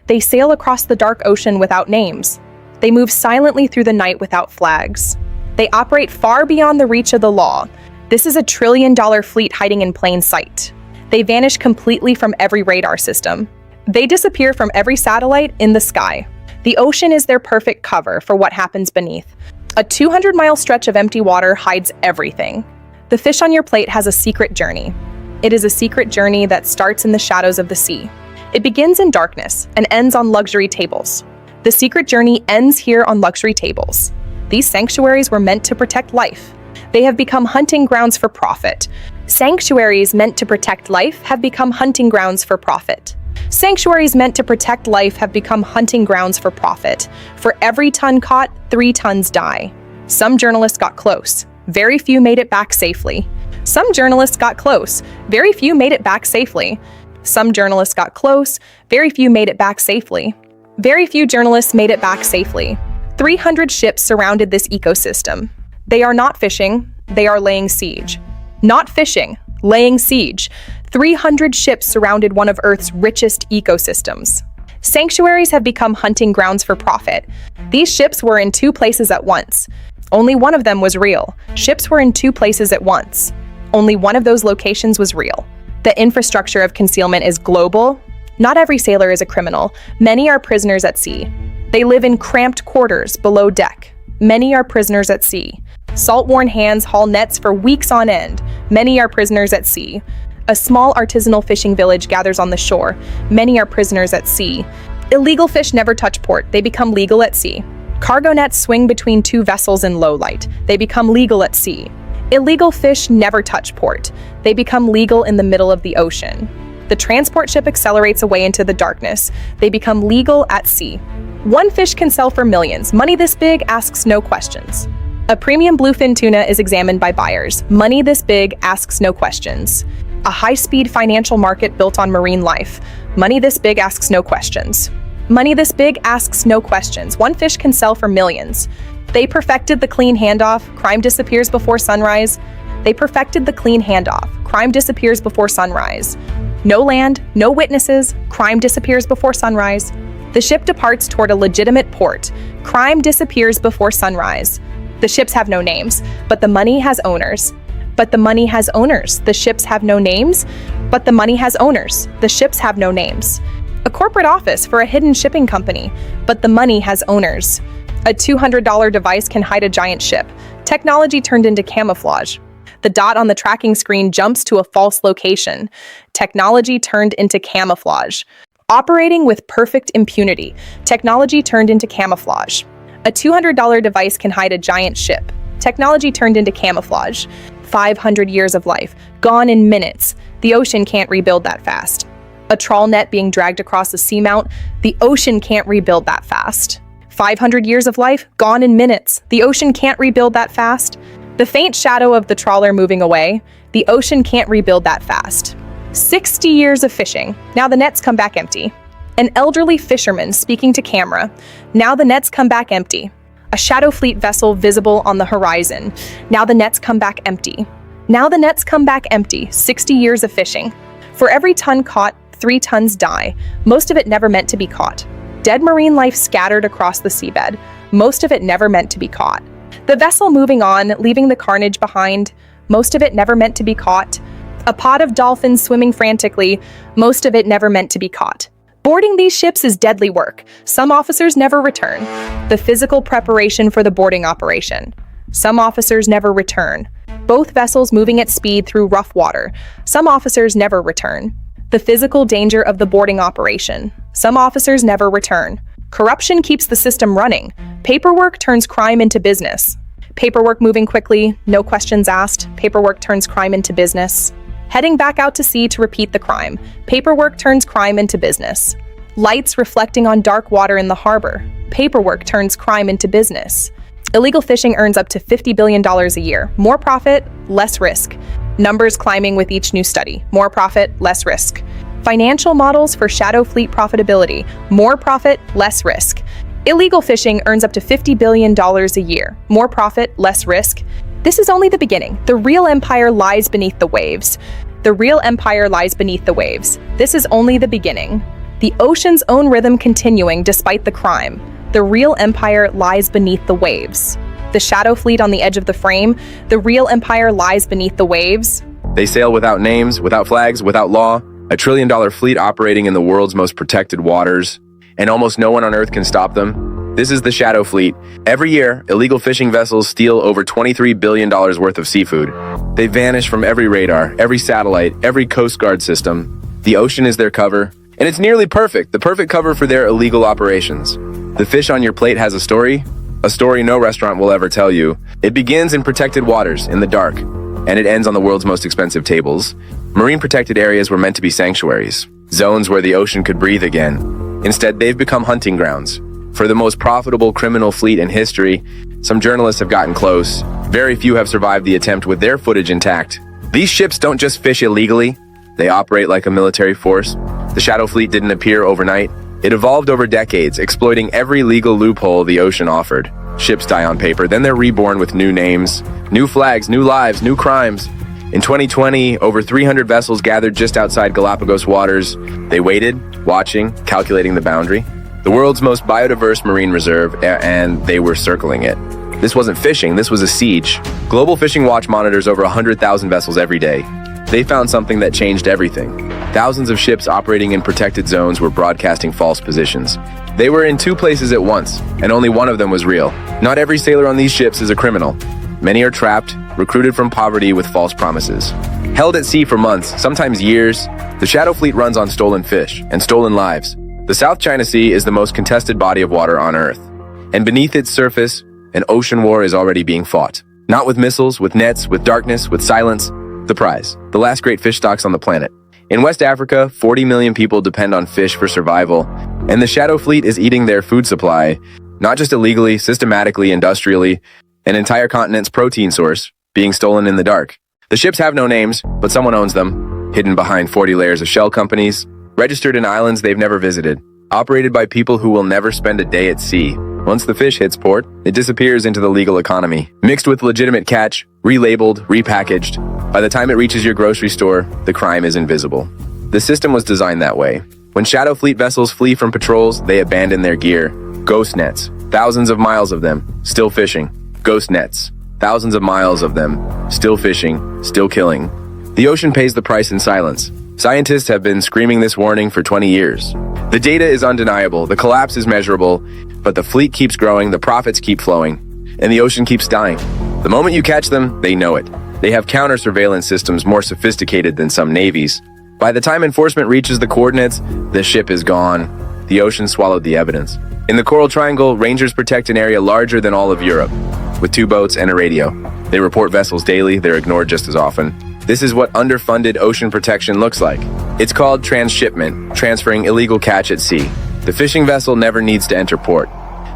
They sail across the dark ocean without names. They move silently through the night without flags. They operate far beyond the reach of the law. This is a trillion-dollar fleet hiding in plain sight. They vanish completely from every radar system. They disappear from every satellite in the sky. The ocean is their perfect cover for what happens beneath. A 200-mile stretch of empty water hides everything. The fish on your plate has a secret journey. It is a secret journey that starts in the shadows of the sea. It begins in darkness and ends on luxury tables. The secret journey ends here on luxury tables. These sanctuaries were meant to protect life. They have become hunting grounds for profit. Sanctuaries meant to protect life have become hunting grounds for profit. Sanctuaries meant to protect life have become hunting grounds for profit. For every ton caught, 3 tons die. Some journalists got close. Very few made it back safely. Some journalists got close. Very few made it back safely. Some journalists got close. Very few made it back safely. Very few journalists made it back safely. 300 ships surrounded this ecosystem. They are not fishing. They are laying siege. Not fishing, laying siege. 300 ships surrounded one of Earth's richest ecosystems. Sanctuaries have become hunting grounds for profit. These ships were in 2 places at once. Only one of them was real. Ships were in 2 places at once. Only one of those locations was real. The infrastructure of concealment is global. Not every sailor is a criminal. Many are prisoners at sea. They live in cramped quarters below deck. Many are prisoners at sea. Salt-worn hands haul nets for weeks on end. Many are prisoners at sea. A small artisanal fishing village gathers on the shore. Many are prisoners at sea. Illegal fish never touch port. They become legal at sea. Cargo nets swing between 2 vessels in low light. They become legal at sea. Illegal fish never touch port. They become legal in the middle of the ocean. The transport ship accelerates away into the darkness. They become legal at sea. One fish can sell for millions. Money this big asks no questions. A premium bluefin tuna is examined by buyers. Money this big asks no questions. A high-speed financial market built on marine life. Money this big asks no questions. Money this big asks no questions. One fish can sell for millions. They perfected the clean handoff. Crime disappears before sunrise. They perfected the clean handoff. Crime disappears before sunrise. No land, no witnesses. Crime disappears before sunrise. The ship departs toward a legitimate port. Crime disappears before sunrise. The ships have no names, but the money has owners. But the money has owners. The ships have no names, but the money has owners. The ships have no names. A corporate office for a hidden shipping company, but the money has owners. A $200 device can hide a giant ship. Technology turned into camouflage. The dot on the tracking screen jumps to a false location. Technology turned into camouflage. Operating with perfect impunity. Technology turned into camouflage. A $200 device can hide a giant ship. Technology turned into camouflage. 500 years of life, gone in minutes. The ocean can't rebuild that fast. A trawl net being dragged across a seamount. The ocean can't rebuild that fast. 500 years of life, gone in minutes. The ocean can't rebuild that fast. The faint shadow of the trawler moving away. The ocean can't rebuild that fast. 60 years of fishing. Now the nets come back empty. An elderly fisherman speaking to camera. Now the nets come back empty. A shadow fleet vessel visible on the horizon. Now the nets come back empty. Now the nets come back empty. 60 years of fishing. For every ton caught, 3 tons die. Most of it never meant to be caught. Dead marine life scattered across the seabed. Most of it never meant to be caught. The vessel moving on, leaving the carnage behind. Most of it never meant to be caught. A pod of dolphins swimming frantically. Most of it never meant to be caught. Boarding these ships is deadly work. Some officers never return. The physical preparation for the boarding operation. Some officers never return. Both vessels moving at speed through rough water. Some officers never return. The physical danger of the boarding operation. Some officers never return. Corruption keeps the system running. Paperwork turns crime into business. Paperwork moving quickly, no questions asked. Paperwork turns crime into business. Heading back out to sea to repeat the crime. Paperwork turns crime into business. Lights reflecting on dark water in the harbor. Paperwork turns crime into business. Illegal fishing earns up to $50 billion a year. More profit, less risk. Numbers climbing with each new study. More profit, less risk. Financial models for shadow fleet profitability. More profit, less risk. Illegal fishing earns up to $50 billion a year. More profit, less risk. This is only the beginning. The real empire lies beneath the waves. The real empire lies beneath the waves. This is only the beginning. The ocean's own rhythm continuing despite the crime. The real empire lies beneath the waves. The shadow fleet on the edge of the frame. The real empire lies beneath the waves. They sail without names, without flags, without law. A trillion-dollar fleet operating in the world's most protected waters. And almost no one on Earth can stop them. This is the Shadow Fleet. Every year, illegal fishing vessels steal over $23 billion worth of seafood. They vanish from every radar, every satellite, every Coast Guard system. The ocean is their cover. And it's nearly perfect, the perfect cover for their illegal operations. The fish on your plate has a story no restaurant will ever tell you. It begins in protected waters, in the dark, and it ends on the world's most expensive tables. Marine protected areas were meant to be sanctuaries, zones where the ocean could breathe again. Instead, they've become hunting grounds. For the most profitable criminal fleet in history, some journalists have gotten close. Very few have survived the attempt with their footage intact. These ships don't just fish illegally, they operate like a military force. The Shadow Fleet didn't appear overnight. It evolved over decades, exploiting every legal loophole the ocean offered. Ships die on paper, then they're reborn with new names, new flags, new lives, new crimes. In 2020, over 300 vessels gathered just outside Galapagos waters. They waited, watching, calculating the boundary. The world's most biodiverse marine reserve, and they were circling it. This wasn't fishing, this was a siege. Global Fishing Watch monitors over 100,000 vessels every day. They found something that changed everything. Thousands of ships operating in protected zones were broadcasting false positions. They were in two places at once, and only one of them was real. Not every sailor on these ships is a criminal. Many are trapped, recruited from poverty with false promises. Held at sea for months, sometimes years, the Shadow Fleet runs on stolen fish and stolen lives. The South China Sea is the most contested body of water on Earth. And beneath its surface, an ocean war is already being fought. Not with missiles, with nets, with darkness, with silence. The prize, the last great fish stocks on the planet. In West Africa, 40 million people depend on fish for survival, and the Shadow Fleet is eating their food supply, not just illegally, systematically, industrially, an entire continent's protein source being stolen in the dark. The ships have no names, but someone owns them, hidden behind 40 layers of shell companies, registered in islands they've never visited, operated by people who will never spend a day at sea. Once the fish hits port, it disappears into the legal economy, mixed with legitimate catch, relabeled, repackaged. By the time it reaches your grocery store, the crime is invisible. The system was designed that way. When Shadow Fleet vessels flee from patrols, they abandon their gear. Ghost nets, thousands of miles of them, still fishing. Ghost nets, thousands of miles of them, still fishing, still killing. The ocean pays the price in silence. Scientists have been screaming this warning for 20 years. The data is undeniable, the collapse is measurable, but the fleet keeps growing, the profits keep flowing, and the ocean keeps dying. The moment you catch them, they know it. They have counter-surveillance systems more sophisticated than some navies. By the time enforcement reaches the coordinates, the ship is gone. The ocean swallowed the evidence. In the Coral Triangle, rangers protect an area larger than all of Europe, with 2 boats and a radio. They report vessels daily, they're ignored just as often. This is what underfunded ocean protection looks like. It's called transshipment, transferring illegal catch at sea. The fishing vessel never needs to enter port.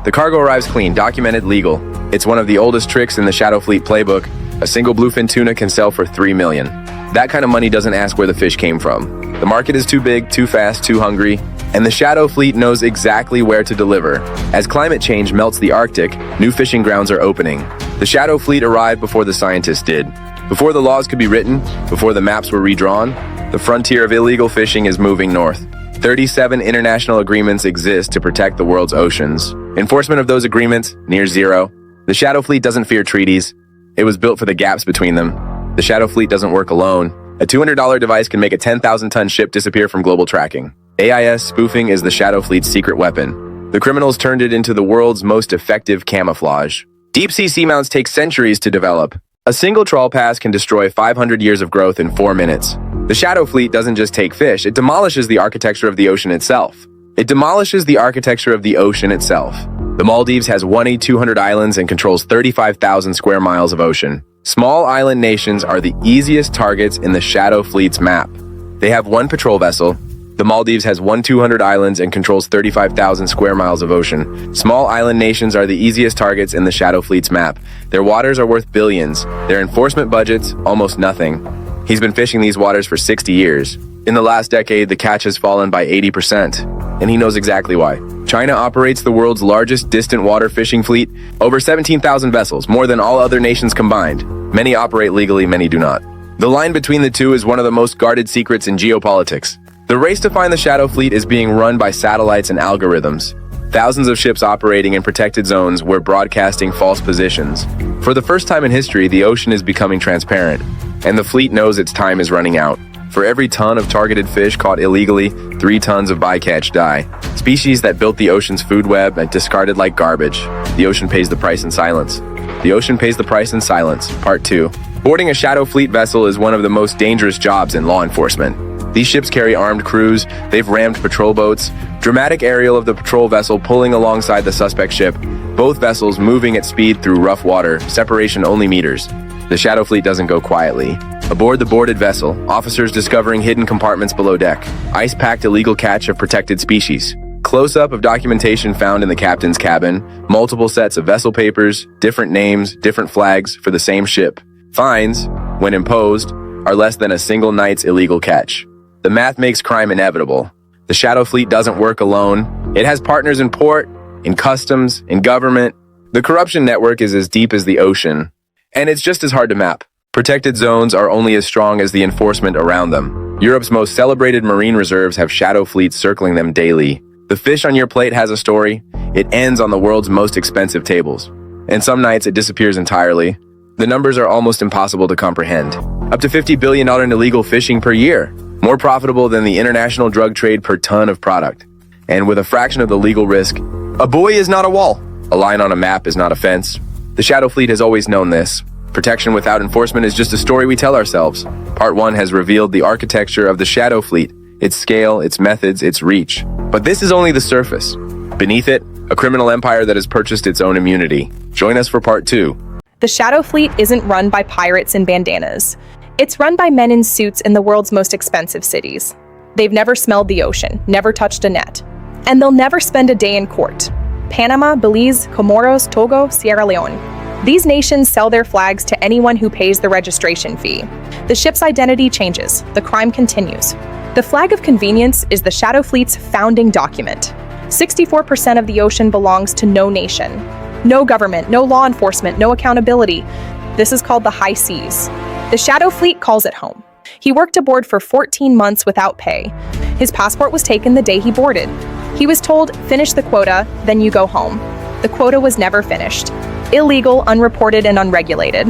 The cargo arrives clean, documented, legal. It's one of the oldest tricks in the Shadow Fleet playbook. A single bluefin tuna can sell for $3 million. That kind of money doesn't ask where the fish came from. The market is too big, too fast, too hungry, and the Shadow Fleet knows exactly where to deliver. As climate change melts the Arctic, new fishing grounds are opening. The Shadow Fleet arrived before the scientists did. Before the laws could be written, before the maps were redrawn, the frontier of illegal fishing is moving north. 37 international agreements exist to protect the world's oceans. Enforcement of those agreements, near zero. The Shadow Fleet doesn't fear treaties. It was built for the gaps between them. The Shadow Fleet doesn't work alone. A $200 device can make a 10,000-ton ship disappear from global tracking. AIS spoofing is the Shadow Fleet's secret weapon. The criminals turned it into the world's most effective camouflage. Deep-sea seamounts take centuries to develop. A single trawl pass can destroy 500 years of growth in 4 minutes. The Shadow Fleet doesn't just take fish, it demolishes the architecture of the ocean itself. The Maldives has 200 islands and controls 35,000 square miles of ocean. Small island nations are the easiest targets in the Shadow Fleet's map. They have 1 patrol vessel. The Maldives has 200 islands and controls 35,000 square miles of ocean. Small island nations are the easiest targets in the Shadow Fleet's map. Their waters are worth billions. Their enforcement budgets, almost nothing. He's been fishing these waters for 60 years. In the last decade, the catch has fallen by 80%, and he knows exactly why. China operates the world's largest distant water fishing fleet, over 17,000 vessels, more than all other nations combined. Many operate legally, many do not. The line between the two is one of the most guarded secrets in geopolitics. The race to find the shadow fleet is being run by satellites and algorithms. Thousands of ships operating in protected zones where broadcasting false positions. For the first time in history, the ocean is becoming transparent, and the fleet knows its time is running out. For every ton of targeted fish caught illegally, 3 tons of bycatch die. Species that built the ocean's food web and discarded like garbage. The ocean pays the price in silence. The ocean pays the price in silence, Part 2. Boarding a shadow fleet vessel is one of the most dangerous jobs in law enforcement. These ships carry armed crews, they've rammed patrol boats. Dramatic aerial of the patrol vessel pulling alongside the suspect ship. Both vessels moving at speed through rough water, separation only meters. The shadow fleet doesn't go quietly. Aboard the boarded vessel, officers discovering hidden compartments below deck. Ice-packed illegal catch of protected species. Close-up of documentation found in the captain's cabin. Multiple sets of vessel papers, different names, different flags for the same ship. Fines, when imposed, are less than a single night's illegal catch. The math makes crime inevitable. The shadow fleet doesn't work alone. It has partners in port, in customs, in government. The corruption network is as deep as the ocean, and it's just as hard to map. Protected zones are only as strong as the enforcement around them. Europe's most celebrated marine reserves have shadow fleets circling them daily. The fish on your plate has a story. It ends on the world's most expensive tables. And some nights it disappears entirely. The numbers are almost impossible to comprehend. Up to $50 billion in illegal fishing per year. More profitable than the international drug trade per ton of product. And with a fraction of the legal risk, a buoy is not a wall. A line on a map is not a fence. The shadow fleet has always known this. Protection without enforcement is just a story we tell ourselves. Part 1 has revealed the architecture of the shadow fleet, its scale, its methods, its reach. But this is only the surface. Beneath it, a criminal empire that has purchased its own immunity. Join us for Part 2. The shadow fleet isn't run by pirates in bandanas. It's run by men in suits in the world's most expensive cities. They've never smelled the ocean, never touched a net. And they'll never spend a day in court. Panama, Belize, Comoros, Togo, Sierra Leone. These nations sell their flags to anyone who pays the registration fee. The ship's identity changes. The crime continues. The flag of convenience is the shadow fleet's founding document. 64% of the ocean belongs to no nation. No government, no law enforcement, no accountability. This is called the high seas. The shadow fleet calls it home. He worked aboard for 14 months without pay. His passport was taken the day he boarded. He was told, finish the quota, then you go home. The quota was never finished. Illegal, unreported, and unregulated.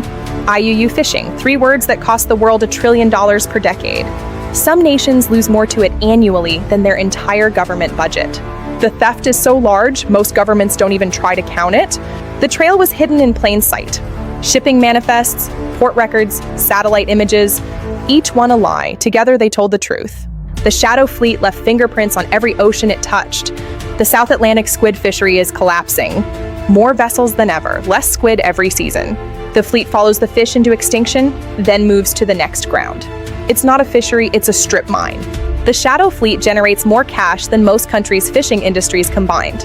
IUU fishing, 3 words that cost the world $1 trillion per decade. Some nations lose more to it annually than their entire government budget. The theft is so large, most governments don't even try to count it. The trail was hidden in plain sight. Shipping manifests, port records, satellite images, each one a lie. Together they told the truth. The shadow fleet left fingerprints on every ocean it touched. The South Atlantic squid fishery is collapsing. More vessels than ever, less squid every season. The fleet follows the fish into extinction, then moves to the next ground. It's not a fishery, it's a strip mine. The shadow fleet generates more cash than most countries' fishing industries combined.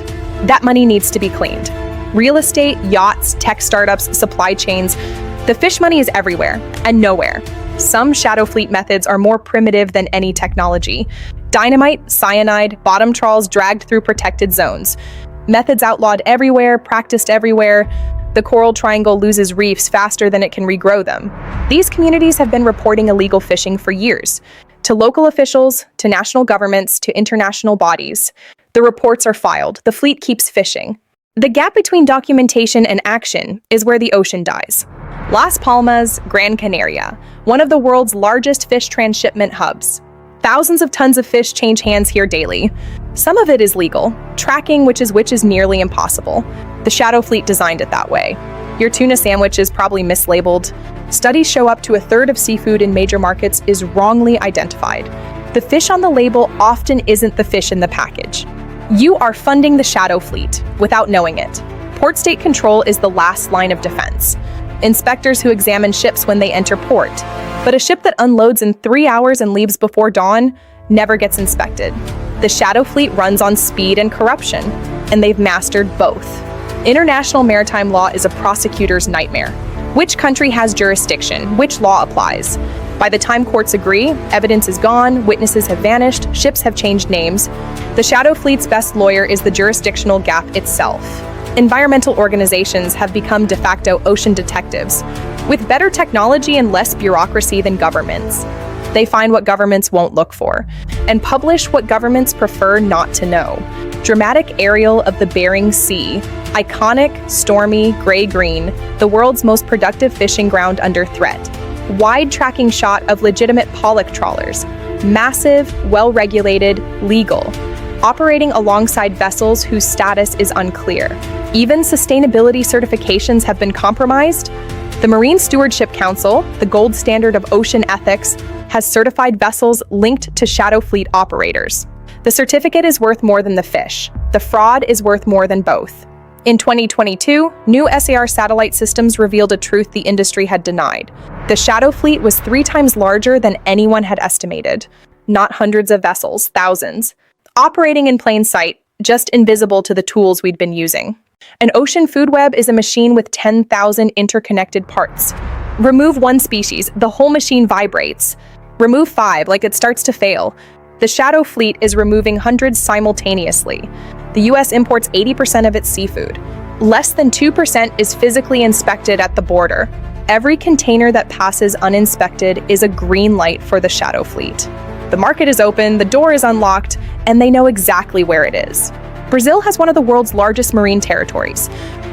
That money needs to be cleaned. Real estate, yachts, tech startups, supply chains. The fish money is everywhere and nowhere. Some shadow fleet methods are more primitive than any technology. Dynamite, cyanide, bottom trawls dragged through protected zones. Methods outlawed everywhere, practiced everywhere. The coral triangle loses reefs faster than it can regrow them. These communities have been reporting illegal fishing for years. To local officials, to national governments, to international bodies. The reports are filed. The fleet keeps fishing. The gap between documentation and action is where the ocean dies. Las Palmas, Gran Canaria, one of the world's largest fish transshipment hubs. Thousands of tons of fish change hands here daily. Some of it is legal. Tracking which is nearly impossible. The shadow fleet designed it that way. Your tuna sandwich is probably mislabeled. Studies show up to 1/3 of seafood in major markets is wrongly identified. The fish on the label often isn't the fish in the package. You are funding the shadow fleet without knowing it. Port state control is the last line of defense. Inspectors who examine ships when they enter port. But a ship that unloads in 3 hours and leaves before dawn never gets inspected. The shadow fleet runs on speed and corruption, and they've mastered both. International maritime law is a prosecutor's nightmare. Which country has jurisdiction? Which law applies? By the time courts agree, evidence is gone, witnesses have vanished, ships have changed names. The shadow fleet's best lawyer is the jurisdictional gap itself. Environmental organizations have become de facto ocean detectives, with better technology and less bureaucracy than governments. They find what governments won't look for, and publish what governments prefer not to know. Dramatic aerial of the Bering Sea, iconic, stormy, gray-green, the world's most productive fishing ground under threat. Wide tracking shot of legitimate pollock trawlers, massive, well-regulated, legal, operating alongside vessels whose status is unclear. Even sustainability certifications have been compromised. The Marine Stewardship Council, the gold standard of ocean ethics, has certified vessels linked to shadow fleet operators. The certificate is worth more than the fish. The fraud is worth more than both. In 2022, new SAR satellite systems revealed a truth the industry had denied. The shadow fleet was 3 times larger than anyone had estimated. Not hundreds of vessels, thousands. Operating in plain sight, just invisible to the tools we'd been using. An ocean food web is a machine with 10,000 interconnected parts. Remove one species, the whole machine vibrates. Remove 5, like it starts to fail. The shadow fleet is removing hundreds simultaneously. The US imports 80% of its seafood. Less than 2% is physically inspected at the border. Every container that passes uninspected is a green light for the shadow fleet. The market is open, the door is unlocked, and they know exactly where it is. Brazil has one of the world's largest marine territories,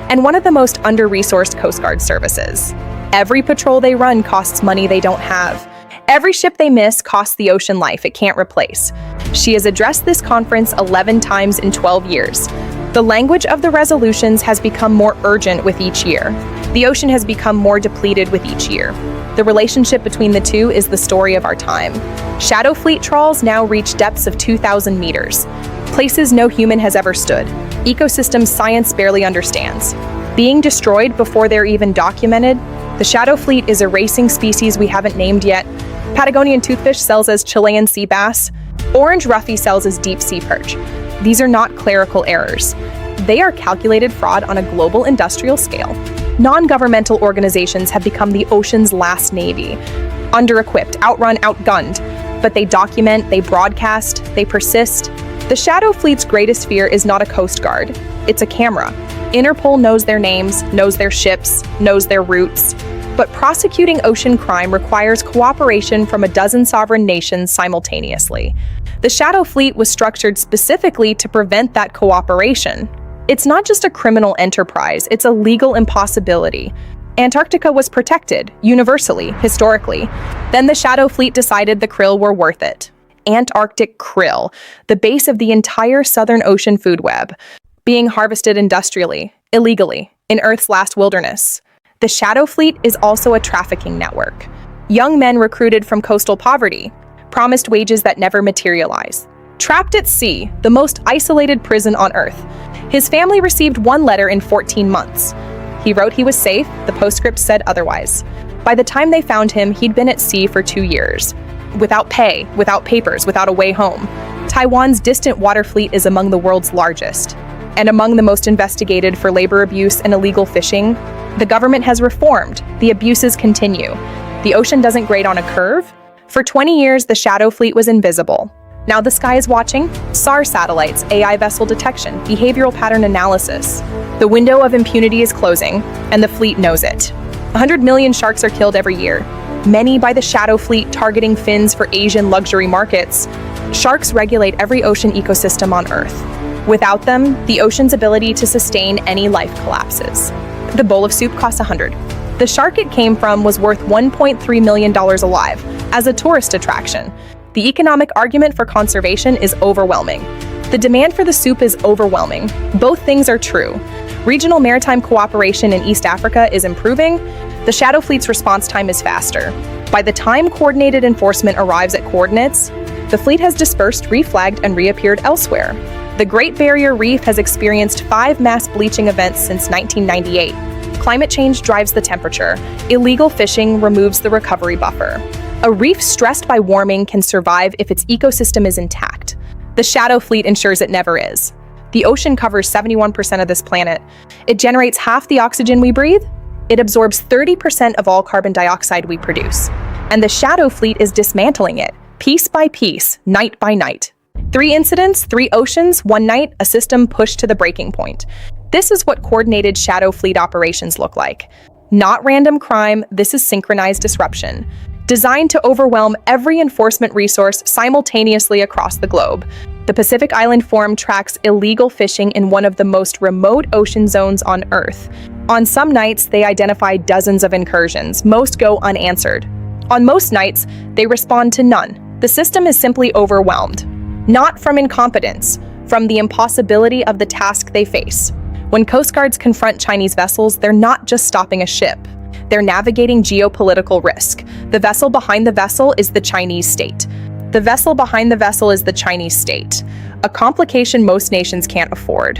and one of the most under-resourced Coast Guard services. Every patrol they run costs money they don't have. Every ship they miss costs the ocean life it can't replace. She has addressed this conference 11 times in 12 years. The language of the resolutions has become more urgent with each year. The ocean has become more depleted with each year. The relationship between the two is the story of our time. Shadow fleet trawls now reach depths of 2,000 meters, places no human has ever stood, ecosystems science barely understands. Being destroyed before they're even documented, the shadow fleet is erasing species we haven't named yet. Patagonian toothfish sells as Chilean sea bass. Orange roughy sells as deep sea perch. These are not clerical errors. They are calculated fraud on a global industrial scale. Non-governmental organizations have become the ocean's last navy. Under-equipped, outrun, outgunned. But they document, they broadcast, they persist. The shadow fleet's greatest fear is not a coast guard. It's a camera. Interpol knows their names, knows their ships, knows their routes. But prosecuting ocean crime requires cooperation from a dozen sovereign nations simultaneously. The shadow fleet was structured specifically to prevent that cooperation. It's not just a criminal enterprise, it's a legal impossibility. Antarctica was protected, universally, historically. Then the shadow fleet decided the krill were worth it. Antarctic krill, the base of the entire Southern Ocean food web, being harvested industrially, illegally, in Earth's last wilderness. The shadow fleet is also a trafficking network. Young men recruited from coastal poverty, promised wages that never materialize. Trapped at sea, the most isolated prison on Earth. His family received 1 letter in 14 months. He wrote he was safe, the postscript said otherwise. By the time they found him, he'd been at sea for 2 years. Without pay, without papers, without a way home. Taiwan's distant water fleet is among the world's largest, and among the most investigated for labor abuse and illegal fishing. The government has reformed. The abuses continue. The ocean doesn't grade on a curve. For 20 years, the shadow fleet was invisible. Now the sky is watching. SAR satellites, AI vessel detection, behavioral pattern analysis. The window of impunity is closing, and the fleet knows it. 100 million sharks are killed every year, many by the shadow fleet targeting fins for Asian luxury markets. Sharks regulate every ocean ecosystem on Earth. Without them, the ocean's ability to sustain any life collapses. The bowl of soup costs $100. The shark it came from was worth $1.3 million alive, as a tourist attraction. The economic argument for conservation is overwhelming. The demand for the soup is overwhelming. Both things are true. Regional maritime cooperation in East Africa is improving. The shadow fleet's response time is faster. By the time coordinated enforcement arrives at coordinates, the fleet has dispersed, reflagged, and reappeared elsewhere. The Great Barrier Reef has experienced 5 mass bleaching events since 1998. Climate change drives the temperature. Illegal fishing removes the recovery buffer. A reef stressed by warming can survive if its ecosystem is intact. The shadow fleet ensures it never is. The ocean covers 71% of this planet. It generates half the oxygen we breathe. It absorbs 30% of all carbon dioxide we produce. And the shadow fleet is dismantling it, piece by piece, night by night. 3 incidents, 3 oceans, 1 night, a system pushed to the breaking point. This is what coordinated shadow fleet operations look like. Not random crime, this is synchronized disruption. designed to overwhelm every enforcement resource simultaneously across the globe. The Pacific Island Forum tracks illegal fishing in one of the most remote ocean zones on Earth. On some nights, they identify dozens of incursions. Most go unanswered. On most nights, they respond to none. The system is simply overwhelmed. Not from incompetence, from the impossibility of the task they face. When Coast Guards confront Chinese vessels, they're not just stopping a ship. They're navigating geopolitical risk. The vessel behind the vessel is the Chinese state. The vessel behind the vessel is the Chinese state, a complication most nations can't afford.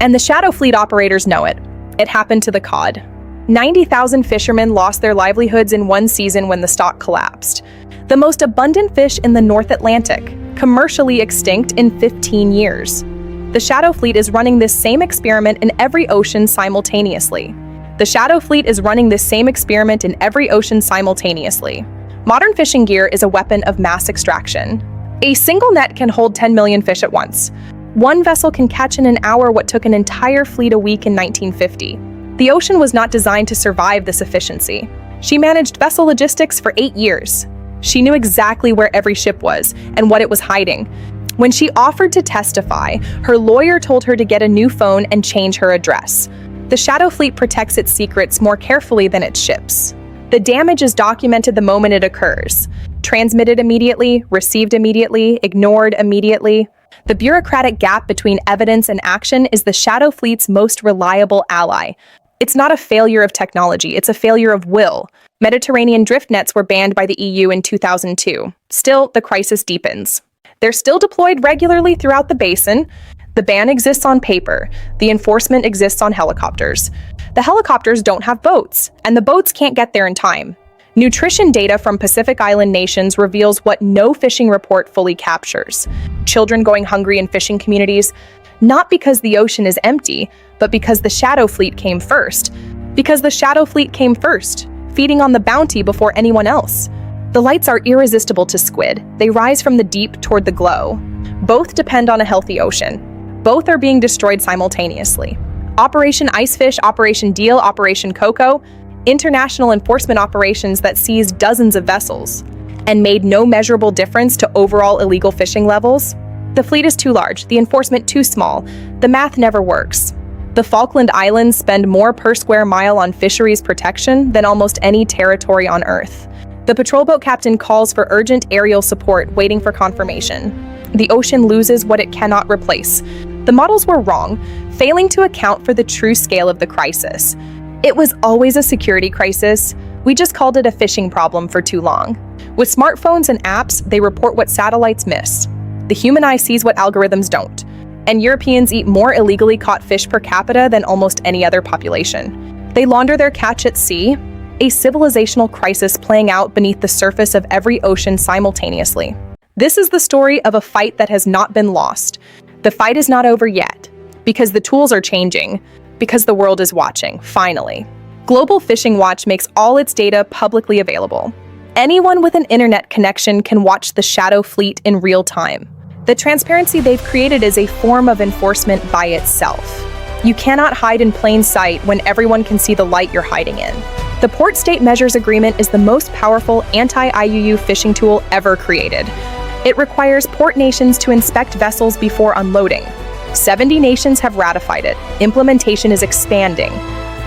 And the shadow fleet operators know it. It happened to the cod. 90,000 fishermen lost their livelihoods in one season when the stock collapsed. The most abundant fish in the North Atlantic, commercially extinct in 15 years. The shadow fleet is running this same experiment in every ocean simultaneously. The shadow fleet is running this same experiment in every ocean simultaneously. Modern fishing gear is a weapon of mass extraction. A single net can hold 10 million fish at once. One vessel can catch in an hour what took an entire fleet a week in 1950. The ocean was not designed to survive this efficiency. She managed vessel logistics for 8 years. She knew exactly where every ship was and what it was hiding. When she offered to testify, her lawyer told her to get a new phone and change her address. The shadow fleet protects its secrets more carefully than its ships. The damage is documented the moment it occurs. Transmitted immediately, received immediately, ignored immediately. The bureaucratic gap between evidence and action is the shadow fleet's most reliable ally. It's not a failure of technology, it's a failure of will. Mediterranean drift nets were banned by the EU in 2002. Still, the crisis deepens. They're still deployed regularly throughout the basin. The ban exists on paper. The enforcement exists on helicopters. The helicopters don't have boats, and the boats can't get there in time. Nutrition data from Pacific Island nations reveals what no fishing report fully captures. Children going hungry in fishing communities, not because the ocean is empty, but because the shadow fleet came first. Because the shadow fleet came first, feeding on the bounty before anyone else. The lights are irresistible to squid. They rise from the deep toward the glow. Both depend on a healthy ocean. Both are being destroyed simultaneously. Operation Icefish, Operation Deal, Operation Coco, international enforcement operations that seized dozens of vessels and made no measurable difference to overall illegal fishing levels. The fleet is too large, the enforcement too small. The math never works. The Falkland Islands spend more per square mile on fisheries protection than almost any territory on Earth. The patrol boat captain calls for urgent aerial support, waiting for confirmation. The ocean loses what it cannot replace. The models were wrong, failing to account for the true scale of the crisis. It was always a security crisis. We just called it a fishing problem for too long. With smartphones and apps, they report what satellites miss. The human eye sees what algorithms don't. And Europeans eat more illegally caught fish per capita than almost any other population. They launder their catch at sea, a civilizational crisis playing out beneath the surface of every ocean simultaneously. This is the story of a fight that has not been lost. The fight is not over yet, because the tools are changing, because the world is watching, finally. Global Fishing Watch makes all its data publicly available. Anyone with an internet connection can watch the shadow fleet in real time. The transparency they've created is a form of enforcement by itself. You cannot hide in plain sight when everyone can see the light you're hiding in. The Port State Measures Agreement is the most powerful anti-IUU fishing tool ever created. It requires port nations to inspect vessels before unloading. 70 nations have ratified it. Implementation is expanding.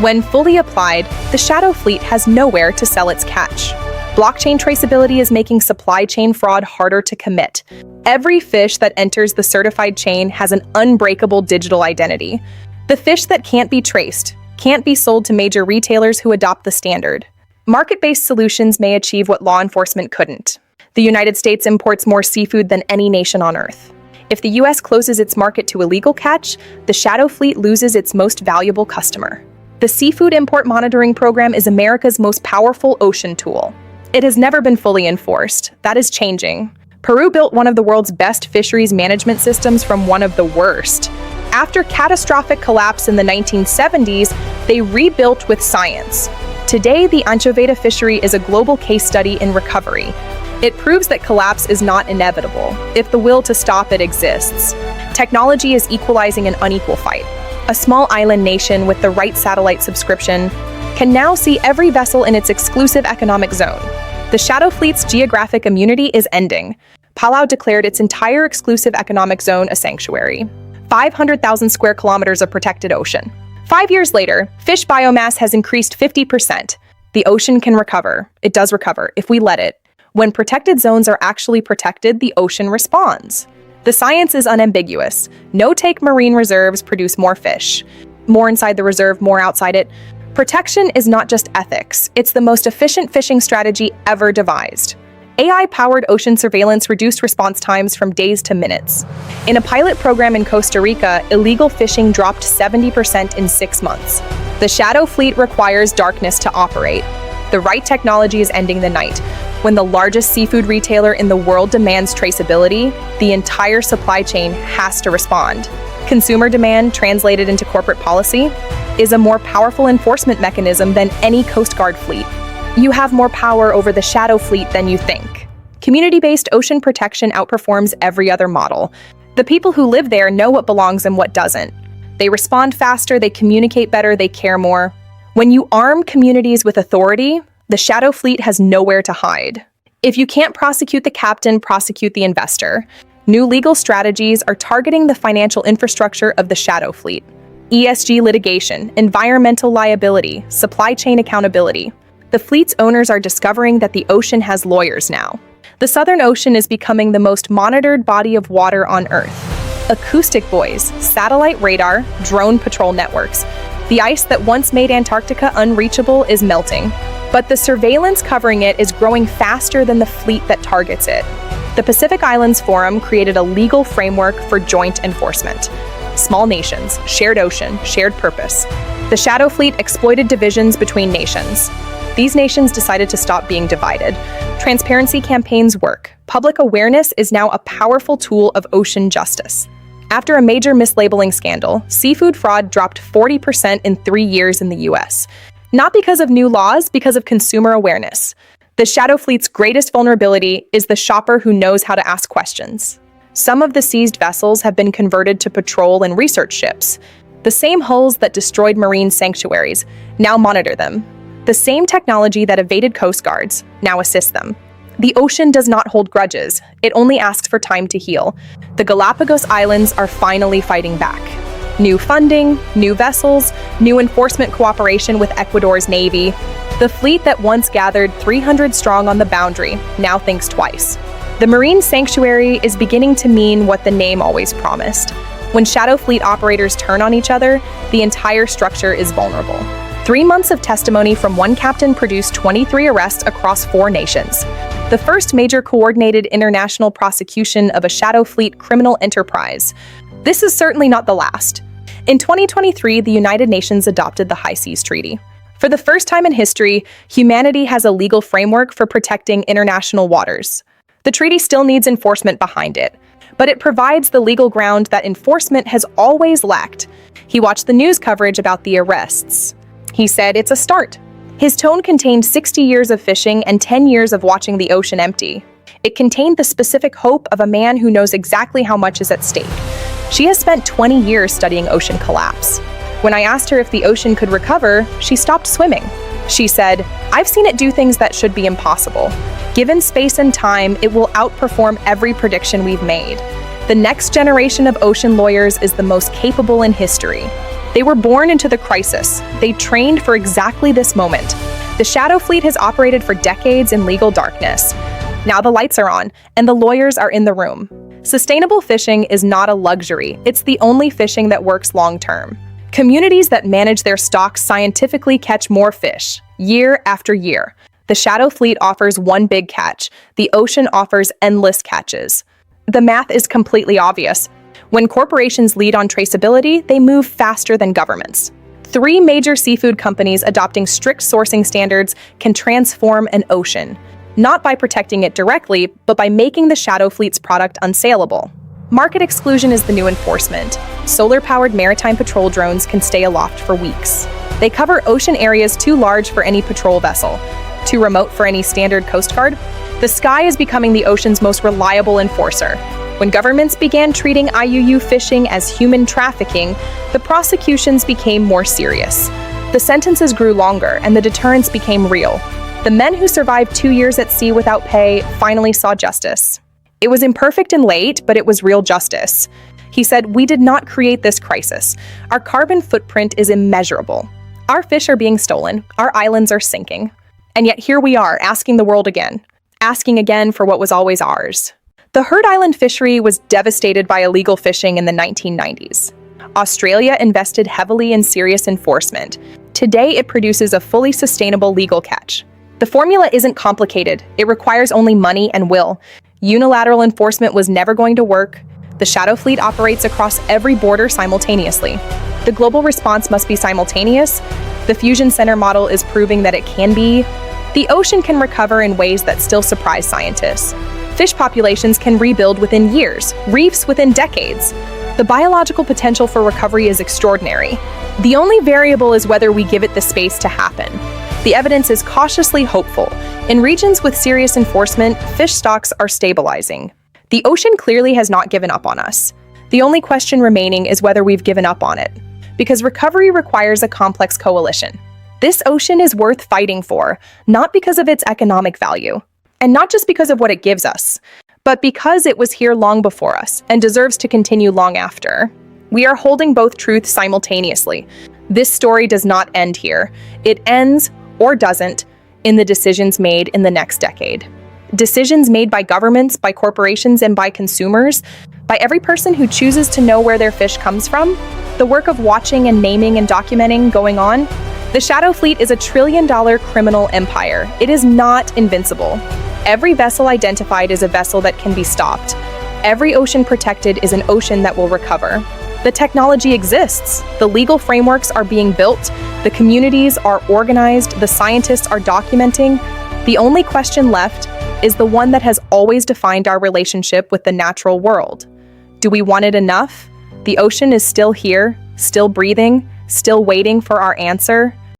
When fully applied, the shadow fleet has nowhere to sell its catch. Blockchain traceability is making supply chain fraud harder to commit. Every fish that enters the certified chain has an unbreakable digital identity. The fish that can't be traced can't be sold to major retailers who adopt the standard. Market-based solutions may achieve what law enforcement couldn't. The United States imports more seafood than any nation on Earth. If the US closes its market to illegal catch, the shadow fleet loses its most valuable customer. The Seafood Import Monitoring Program is America's most powerful ocean tool. It has never been fully enforced. That is changing. Peru built one of the world's best fisheries management systems from one of the worst. After catastrophic collapse in the 1970s, they rebuilt with science. Today, the anchoveta fishery is a global case study in recovery. It proves that collapse is not inevitable, if the will to stop it exists. Technology is equalizing an unequal fight. A small island nation with the right satellite subscription can now see every vessel in its exclusive economic zone. The Shadow Fleet's geographic immunity is ending. Palau declared its entire exclusive economic zone a sanctuary. 500,000 square kilometers of protected ocean. 5 years later, fish biomass has increased 50%. The ocean can recover. It does recover, if we let it. When protected zones are actually protected, the ocean responds. The science is unambiguous. No-take marine reserves produce more fish. More inside the reserve, more outside it. Protection is not just ethics. It's the most efficient fishing strategy ever devised. AI-powered ocean surveillance reduced response times from days to minutes. In a pilot program in Costa Rica, illegal fishing dropped 70% in 6 months. The Shadow Fleet requires darkness to operate. The right technology is ending the night. When the largest seafood retailer in the world demands traceability, the entire supply chain has to respond. Consumer demand, translated into corporate policy, is a more powerful enforcement mechanism than any Coast Guard fleet. You have more power over the Shadow Fleet than you think. Community-based ocean protection outperforms every other model. The people who live there know what belongs and what doesn't. They respond faster, they communicate better, they care more. When you arm communities with authority, the Shadow Fleet has nowhere to hide. If you can't prosecute the captain, prosecute the investor. New legal strategies are targeting the financial infrastructure of the Shadow Fleet. ESG litigation, environmental liability, supply chain accountability. The fleet's owners are discovering that the ocean has lawyers now. The Southern Ocean is becoming the most monitored body of water on Earth. Acoustic buoys, satellite radar, drone patrol networks. The ice that once made Antarctica unreachable is melting, but the surveillance covering it is growing faster than the fleet that targets it. The Pacific Islands Forum created a legal framework for joint enforcement. Small nations, shared ocean, shared purpose. The Shadow Fleet exploited divisions between nations. These nations decided to stop being divided. Transparency campaigns work. Public awareness is now a powerful tool of ocean justice. After a major mislabeling scandal, seafood fraud dropped 40% in 3 years in the US. Not because of new laws, because of consumer awareness. The Shadow Fleet's greatest vulnerability is the shopper who knows how to ask questions. Some of the seized vessels have been converted to patrol and research ships. The same hulls that destroyed marine sanctuaries now monitor them. The same technology that evaded coast guards now assists them. The ocean does not hold grudges. It only asks for time to heal. The Galapagos Islands are finally fighting back. New funding, new vessels, new enforcement cooperation with Ecuador's Navy. The fleet that once gathered 300 strong on the boundary now thinks twice. The marine sanctuary is beginning to mean what the name always promised. When Shadow Fleet operators turn on each other, the entire structure is vulnerable. 3 months of testimony from one captain produced 23 arrests across 4 nations. The first major coordinated international prosecution of a Shadow Fleet criminal enterprise. This is certainly not the last. In 2023, the United Nations adopted the High Seas Treaty. For the first time in history, humanity has a legal framework for protecting international waters. The treaty still needs enforcement behind it, but it provides the legal ground that enforcement has always lacked. He watched the news coverage about the arrests. He said it's a start. His tone contained 60 years of fishing and 10 years of watching the ocean empty. It contained the specific hope of a man who knows exactly how much is at stake. She has spent 20 years studying ocean collapse. When I asked her if the ocean could recover, she stopped swimming. She said, "I've seen it do things that should be impossible. Given space and time, it will outperform every prediction we've made. The next generation of ocean lawyers is the most capable in history. They were born into the crisis. They trained for exactly this moment. The Shadow Fleet has operated for decades in legal darkness. Now the lights are on, and the lawyers are in the room. Sustainable fishing is not a luxury. It's the only fishing that works long-term. Communities that manage their stocks scientifically catch more fish, year after year. The Shadow Fleet offers one big catch. The ocean offers endless catches. The math is completely obvious. When corporations lead on traceability, they move faster than governments. 3 major seafood companies adopting strict sourcing standards can transform an ocean, not by protecting it directly, but by making the Shadow Fleet's product unsaleable. Market exclusion is the new enforcement. Solar-powered maritime patrol drones can stay aloft for weeks. They cover ocean areas too large for any patrol vessel, too remote for any standard Coast Guard. The sky is becoming the ocean's most reliable enforcer. When governments began treating IUU fishing as human trafficking, the prosecutions became more serious. The sentences grew longer and the deterrence became real. The men who survived 2 years at sea without pay finally saw justice. It was imperfect and late, but it was real justice. He said, "We did not create this crisis. Our carbon footprint is immeasurable. Our fish are being stolen. Our islands are sinking. And yet here we are, asking the world again. Asking again for what was always ours." The Heard Island fishery was devastated by illegal fishing in the 1990s. Australia invested heavily in serious enforcement. Today, it produces a fully sustainable legal catch. The formula isn't complicated. It requires only money and will. Unilateral enforcement was never going to work. The shadow fleet operates across every border simultaneously. The global response must be simultaneous. The fusion center model is proving that it can be. The ocean can recover in ways that still surprise scientists. Fish populations can rebuild within years, reefs within decades. The biological potential for recovery is extraordinary. The only variable is whether we give it the space to happen. The evidence is cautiously hopeful. In regions with serious enforcement, fish stocks are stabilizing. The ocean clearly has not given up on us. The only question remaining is whether we've given up on it, because recovery requires a complex coalition. This ocean is worth fighting for, not because of its economic value, and not just because of what it gives us, but because it was here long before us and deserves to continue long after. We are holding both truths simultaneously. This story does not end here. It ends, or doesn't, in the decisions made in the next decade. Decisions made by governments, by corporations, and by consumers, by every person who chooses to know where their fish comes from. The work of watching and naming and documenting going on. The Shadow Fleet is a trillion-dollar criminal empire. It is not invincible. Every vessel identified is a vessel that can be stopped. Every ocean protected is an ocean that will recover. The technology exists. The legal frameworks are being built. The communities are organized. The scientists are documenting. The only question left is the one that has always defined our relationship with the natural world. Do we want it enough? The ocean is still here, still breathing, still waiting for our answer.